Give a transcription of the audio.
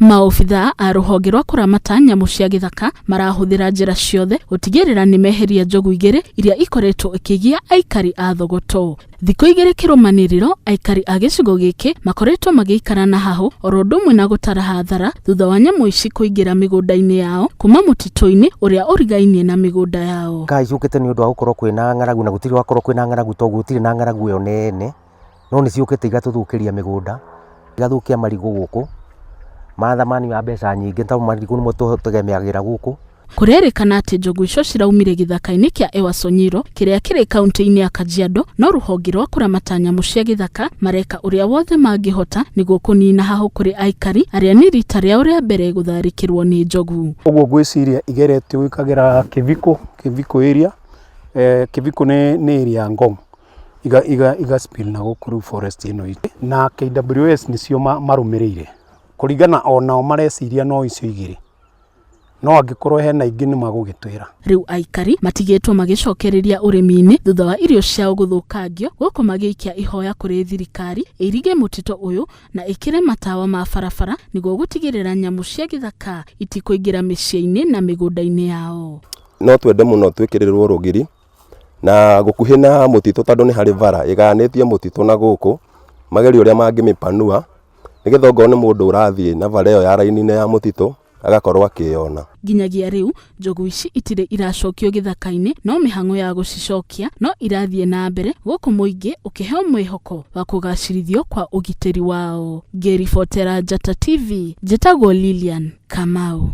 Maofitha a ruhonge rwa kuramata nyamu cia githaka marahuthira njira ciothe gutigirira ni meheria njogu igiri iria ikoretwo ikigia aikari a Thogoto. Thikũ igĩrĩ kĩrũmanĩrĩro, aikari a gĩcigo gĩkĩ makoretwo magĩikara na hahu oro ũndũ ũmwe na gũtara hathara thutha wa nyamũ ici kũingĩra mĩgũnda-inĩ yao kuma mũtitũ-inĩ ũrĩa ũrigainie na mĩgũnda yao. Ciũkĩte nĩ ũndũ wa gũkorwo kwĩna ng'aragu na gũtirĩ wakorwo kwĩna ng'aragu toguo gũtirĩ na ng'aragu ĩyo nene, no nĩ ciũkĩte igatũthũkĩria mĩgũnda, igathũkia marigũ gũkũ, mathamani ya mbeca nyingĩ tondũ marigũ nĩmo tũtegemeagĩra gũkũ. Kũrerĩkana atĩ njogu icio ciraumire gĩthaka-inĩ kĩa Ewaso Nyiro kĩrĩa kĩrĩ kaunti-inĩ ya Kajiado, no rũhonge rwa kũramata nyamũ cia gĩthaka mareka ũrĩa wothe mangĩhota nĩguo kũnina hahu kũrĩ aikari arĩa nĩ rita rĩao rĩa mbere gũtharĩkĩrwo nĩ njogu. Ũguo ngwĩciria igeretio gwĩkagĩra Kiviko area, Kiviko nĩ area ya Ngong, iga spill na gũkũ forest ĩno itũ, na KWS nĩcio marũmĩrĩire kũringana onao mareciria no icio igĩrĩ, no angĩkorwo hena ingĩ nĩ magũgĩtwĩra. Rĩu aikari matigĩtwo magĩcokereria ũrĩmi-inĩ thutha wa irio ciao gũthũkangio, gũkũ magĩikia ihoya kũrĩ thirikari ĩrige mũtitũ ũyũ na ĩkĩre matawa ma barabara nĩguo gũtigĩrĩra nyamũ cia gĩthaka itikũingĩra mĩciĩ-inĩ na mĩgũnda-inĩ yao. No twende mũno twĩkĩrĩrwo rũgiri na gũkuhĩ na mũtitũ tondũ nĩ harĩ bara ĩgayanĩtie mũtitũ na gũkũ, magerio ũrĩa mangĩmĩpanua nĩgetha ongorwo nĩ mũndũ ũrathiĩ na bara ĩyo ya raini-inĩ ya mũtitũ agakorwo akĩona. Nginyagia rĩu njogu ici itirĩ iracokio gĩthaka-inĩ, no mĩhang'o ya gũcicokia no irathiĩ na mbere, gũkũ mũingĩ ũkĩheo mwĩhoko wa kũgacĩrithio kwa ũgitĩri wao. Ngĩribotera Njata TV, njĩtagwo Lilian Kamau.